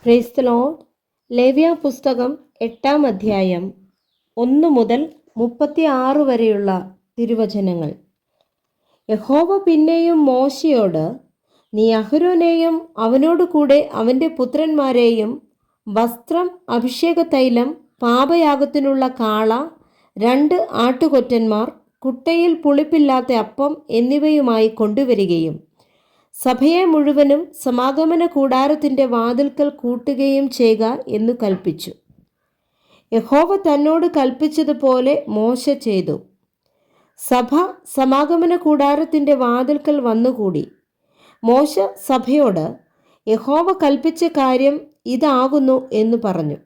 Praise the Lord. ലേവ്യ പുസ്തകം 8-ാം അധ്യായം 1 മുതൽ 36 വരെയുള്ള തിരുവചനങ്ങൾ. യഹോവ പിന്നെയും മോശയോട്, നീ അഹരോനെയും അവനോട് കൂടെ അവൻ്റെ പുത്രന്മാരെയും വസ്ത്രം, അഭിഷേക തൈലം, പാപയാഗത്തിനുള്ള കാള, 2 ആട്ടുകൊറ്റന്മാർ, കുട്ടയിൽ പുളിപ്പില്ലാത്ത അപ്പം എന്നിവയുമായി കൊണ്ടുവരികയും സഭയെ മുഴുവനും സമാഗമന കൂടാരത്തിൻ്റെ വാതിൽക്കൽ കൂട്ടുകയും ചെയ്യുക എന്ന് കൽപ്പിച്ചു. യഹോവ തന്നോട് കൽപ്പിച്ചതുപോലെ മോശ ചെയ്തു. സഭ സമാഗമന കൂടാരത്തിൻ്റെ വാതിൽക്കൽ വന്നുകൂടി. മോശ സഭയോട്, യഹോവ കൽപ്പിച്ച കാര്യം ഇതാകുന്നു എന്ന് പറഞ്ഞു.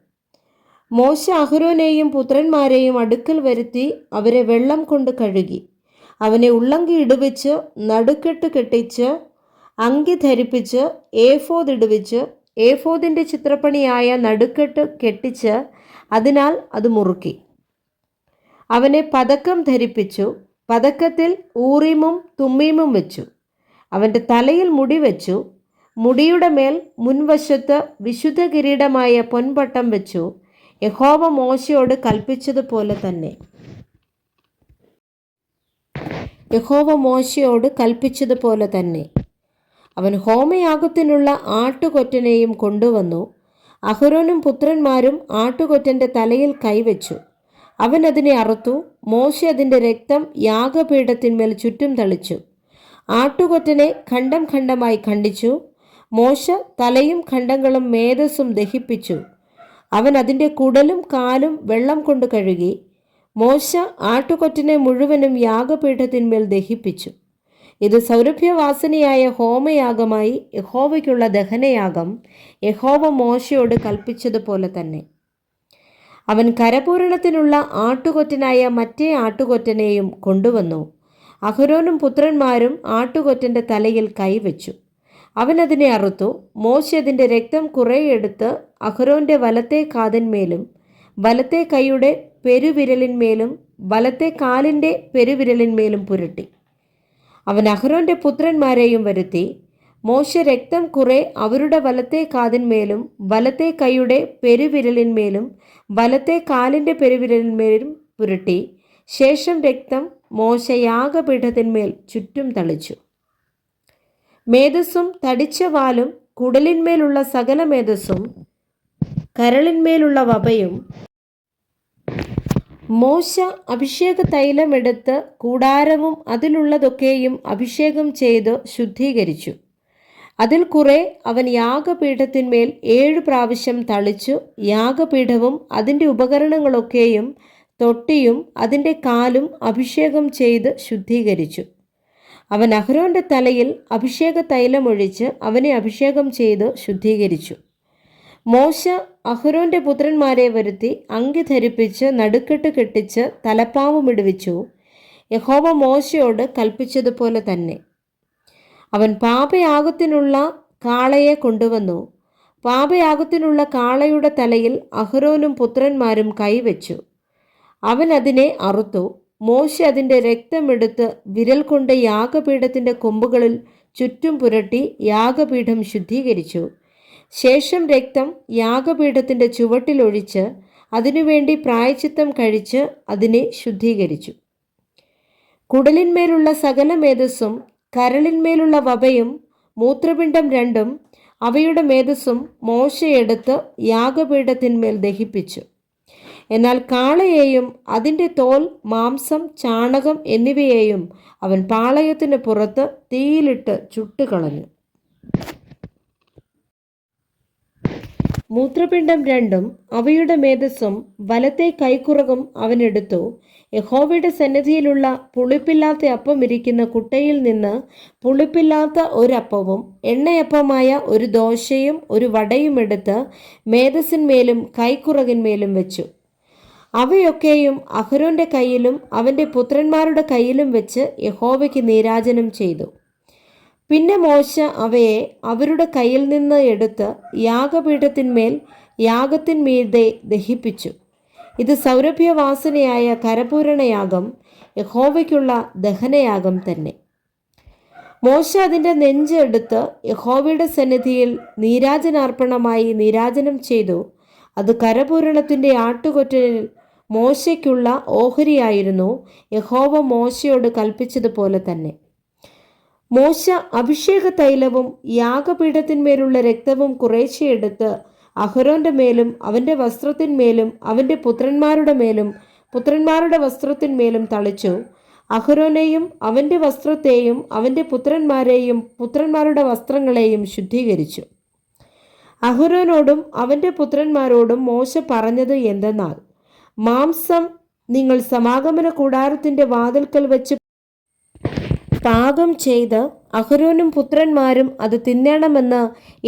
മോശ അഹരോനെയും പുത്രന്മാരെയും അടുക്കൽ വരുത്തി അവരെ വെള്ളം കൊണ്ട് കഴുകി. അവനെ ഉള്ളങ്കി ഇടുവിച്ച് നടുക്കെട്ട് കെട്ടിച്ച് അങ്കി ധരിപ്പിച്ച് ഏഫോദ് ഇടുവിച്ച് ഏഫോദിൻ്റെ ചിത്രപ്പണിയായ നടുക്കെട്ട് കെട്ടിച്ച് അതിനാൽ അത് മുറുക്കി. അവനെ പതക്കം ധരിപ്പിച്ചു. പതക്കത്തിൽ ഊറീമും തുമ്മീമും വെച്ചു. അവൻ്റെ തലയിൽ മുടി വെച്ചു. മുടിയുടെ മേൽ മുൻവശത്ത് വിശുദ്ധ കിരീടമായ പൊൻപട്ടം വെച്ചു. യഹോവ മോശയോട് കൽപ്പിച്ചതുപോലെ തന്നെ അവൻ ഹോമയാഗത്തിനുള്ള ആട്ടുകൊറ്റനെയും കൊണ്ടുവന്നു. അഹരോനും പുത്രന്മാരും ആട്ടുകൊറ്റൻ്റെ തലയിൽ കൈവച്ചു. അവൻ അതിനെ അറുത്തു. മോശ അതിൻ്റെ രക്തം യാഗപീഠത്തിന്മേൽ ചുറ്റും തളിച്ചു. ആട്ടുകൊറ്റനെ ഖണ്ഡം ഖണ്ഡമായി ഖണ്ഡിച്ചു. മോശ തലയും ഖണ്ഡങ്ങളും മേധസ്സും ദഹിപ്പിച്ചു. അവൻ അതിൻ്റെ കുടലും കാലും വെള്ളം കൊണ്ട് കഴുകി. മോശ ആട്ടുകൊറ്റനെ മുഴുവനും യാഗപീഠത്തിന്മേൽ ദഹിപ്പിച്ചു. ഇത് സൗരഭ്യവാസനയായ ഹോമയാഗമായി യഹോവയ്ക്കുള്ള ദഹനയാഗം, യഹോവ മോശയോട് കൽപ്പിച്ചതുപോലെ തന്നെ. അവൻ കരപൂരണത്തിനുള്ള ആട്ടുകൊറ്റനായ മറ്റേ ആട്ടുകൊറ്റനെയും കൊണ്ടുവന്നു. അഹരോനും പുത്രന്മാരും ആട്ടുകൊറ്റൻ്റെ തലയിൽ കൈവച്ചു. അവൻ അതിനെ അറുത്തു. മോശ അതിൻ്റെ രക്തം കുറെ എടുത്ത് അഹരോൻ്റെ വലത്തെ കാതിന്മേലും വലത്തെ കൈയുടെ പെരുവിരലിന്മേലും വലത്തെ കാലിൻ്റെ പെരുവിരലിന്മേലും പുരട്ടി. അവൻ അഹരോൻ്റെ പുത്രന്മാരെയും വരുത്തി. മോശ രക്തം കുറെ അവരുടെ വലത്തെ കാതിന്മേലും വലത്തെ കൈയുടെ പെരുവിരലിന്മേലും വലത്തെ കാലിൻ്റെ പെരുവിരലിന്മേലും പുരട്ടി. ശേഷം രക്തം മോശ യാഗപീഠത്തിന്മേൽ ചുറ്റും തളിച്ചു. മേധസ്സും തടിച്ച വാലും കുടലിന്മേലുള്ള സകല മേധസ്സും കരളിന്മേലുള്ള വപയും മോശ അഭിഷേക തൈലമെടുത്ത് കൂടാരവും അതിലുള്ളതൊക്കെയും അഭിഷേകം ചെയ്ത് ശുദ്ധീകരിച്ചു. അതിൽ കുറെ അവൻ യാഗപീഠത്തിന്മേൽ 7 പ്രാവശ്യം തളിച്ചു. യാഗപീഠവും അതിൻ്റെ ഉപകരണങ്ങളൊക്കെയും തൊട്ടിയും അതിൻ്റെ കാലും അഭിഷേകം ചെയ്ത് ശുദ്ധീകരിച്ചു. അവൻ അഹരോൻ്റെ തലയിൽ അഭിഷേക തൈലമൊഴിച്ച് അവനെ അഭിഷേകം ചെയ്ത് ശുദ്ധീകരിച്ചു. മോശ അഹരോൻ്റെ പുത്രന്മാരെ വരുത്തി അങ്കി ധരിപ്പിച്ച് നടുക്കെട്ട് കെട്ടിച്ച് തലപ്പാവും ഇടുവിച്ചു. യഹോവ മോശയോട് കൽപ്പിച്ചതുപോലെ തന്നെ. അവൻ പാപയാഗത്തിനുള്ള കാളയെ കൊണ്ടുവന്നു. പാപയാഗത്തിനുള്ള കാളയുടെ തലയിൽ അഹരോനും പുത്രന്മാരും കൈവച്ചു. അവൻ അതിനെ അറുത്തു. മോശ അതിൻ്റെ രക്തമെടുത്ത് വിരൽ കൊണ്ട് യാഗപീഠത്തിൻ്റെ കൊമ്പുകളിൽ ചുറ്റും പുരട്ടി യാഗപീഠം ശുദ്ധീകരിച്ചു. ശേഷം രക്തം യാഗപീഠത്തിൻ്റെ ചുവട്ടിലൊഴിച്ച് അതിനുവേണ്ടി പ്രായശ്ചിത്തം കഴിച്ച് അതിനെ ശുദ്ധീകരിച്ചു. കുടലിന്മേലുള്ള സകല മേധസ്സും കരളിന്മേലുള്ള വപയും മൂത്രപിണ്ഡം 2 അവയുടെ മേധസ്സും മോശയെടുത്ത് യാഗപീഠത്തിന്മേൽ ദഹിപ്പിച്ചു. എന്നാൽ കാളയെയും അതിൻ്റെ തോൽ, മാംസം, ചാണകം എന്നിവയെയും അവൻ പാളയത്തിന് പുറത്ത് തീയിലിട്ട് ചുട്ടുകളഞ്ഞു. മൂത്രപിണ്ഡം 2 അവയുടെ മേധസ്സും വലത്തെ കൈക്കുറകും അവനെടുത്തു. യഹോവയുടെ സന്നിധിയിലുള്ള പുളിപ്പില്ലാത്ത അപ്പം ഇരിക്കുന്ന കുട്ടയിൽ നിന്ന് പുളിപ്പില്ലാത്ത ഒരപ്പവും എണ്ണയപ്പമായ ഒരു ദോശയും ഒരു വടയും എടുത്ത് മേധസ്സിന്മേലും കൈക്കുറകിന്മേലും വെച്ചു. അവയൊക്കെയും അഹരോൻ്റെ കയ്യിലും അവൻ്റെ പുത്രന്മാരുടെ കയ്യിലും വെച്ച് യഹോവയ്ക്ക് നീരാജനം ചെയ്തു. പിന്നെ മോശ അവയെ അവരുടെ കയ്യിൽ നിന്ന് എടുത്ത് യാഗപീഠത്തിന്മേൽ യാഗത്തിന്മീതെ ദഹിപ്പിച്ചു. ഇത് സൗരഭ്യവാസനയായ കരപൂരണയാഗം, യഹോവയ്ക്കുള്ള ദഹനയാഗം തന്നെ. മോശ അതിൻ്റെ നെഞ്ച് എടുത്ത് യഹോവയുടെ സന്നിധിയിൽ നീരാജനാർപ്പണമായി നീരാജനം ചെയ്തു. അത് കരപൂരണത്തിൻ്റെ ആട്ടുകൊറ്റനിൽ മോശയ്ക്കുള്ള ഓഹരിയായിരുന്നു, യഹോവ മോശയോട് കൽപ്പിച്ചതുപോലെ തന്നെ. മോശ അഭിഷേക തൈലവും യാഗപീഠത്തിന്മേലുള്ള രക്തവും കുറേശ്ശെ എടുത്ത് അഹരോന്റെ മേലും അവൻ്റെ വസ്ത്രത്തിന്മേലും അവൻ്റെ പുത്രന്മാരുടെ മേലും പുത്രന്മാരുടെ വസ്ത്രത്തിന്മേലും തളിച്ചു. അഹരോനെയും അവൻ്റെ വസ്ത്രത്തെയും അവൻ്റെ പുത്രന്മാരെയും പുത്രന്മാരുടെ വസ്ത്രങ്ങളെയും ശുദ്ധീകരിച്ചു. അഹരോനോടും അവൻ്റെ പുത്രന്മാരോടും മോശ പറഞ്ഞത് എന്തെന്നാൽ, മാംസം നിങ്ങൾ സമാഗമന കൂടാരത്തിൻ്റെ വാതിൽക്കൽ വെച്ച് പാകം ചെയ്ത് അഹരോനും പുത്രന്മാരും അത് തിന്നണമെന്ന്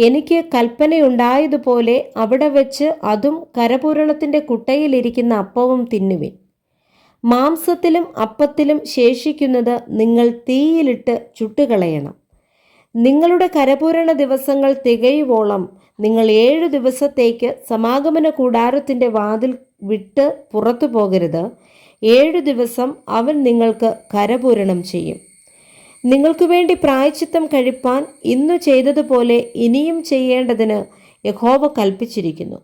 എനിക്ക് കൽപ്പനയുണ്ടായതുപോലെ അവിടെ വെച്ച് അതും കരപൂരണത്തിൻ്റെ കുട്ടയിലിരിക്കുന്ന അപ്പവും തിന്നുവിൻ. മാംസത്തിലും അപ്പത്തിലും ശേഷിക്കുന്നത് നിങ്ങൾ തീയിലിട്ട് ചുട്ടുകളയണം. നിങ്ങളുടെ കരപൂരണ ദിവസങ്ങൾ തികയുവോളം നിങ്ങൾ 7 ദിവസത്തേക്ക് സമാഗമന കൂടാരത്തിൻ്റെ വാതിൽ വിട്ട് പുറത്തു പോകരുത്. 7 ദിവസം അവൻ നിങ്ങൾക്ക് കരപൂരണം ചെയ്യും. നിങ്ങൾക്ക് വേണ്ടി പ്രായശ്ചിത്തം കഴിപ്പാൻ ഇന്നു ചെയ്തതുപോലെ ഇനിയും ചെയ്യേണ്ടതിന് യഹോവ കൽപ്പിച്ചിരിക്കുന്നു.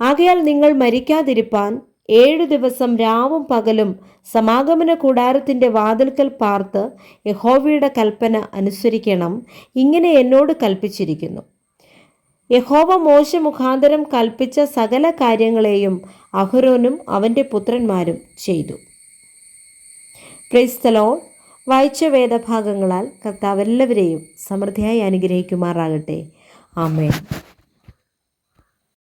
ആകയാൽ നിങ്ങൾ മരിക്കാതിരിപ്പാൻ 7 ദിവസം രാവും പകലും സമാഗമന കൂടാരത്തിൻ്റെ വാതിൽക്കൽ പാർത്ത് യഹോവയുടെ കൽപ്പന അനുസരിക്കണം. ഇങ്ങനെ എന്നോട് കൽപ്പിച്ചിരിക്കുന്നു. യഹോവ മോശ മുഖാന്തരം കൽപ്പിച്ച സകല കാര്യങ്ങളെയും അഹരോനും അവൻ്റെ പുത്രന്മാരും ചെയ്തു. Praise the Lord. വായിച്ച വേദഭാഗങ്ങളാൽ കർത്താവ് എല്ലാവരെയും സമൃദ്ധിയായി അനുഗ്രഹിക്കുമാറാകട്ടെ. ആമേൻ.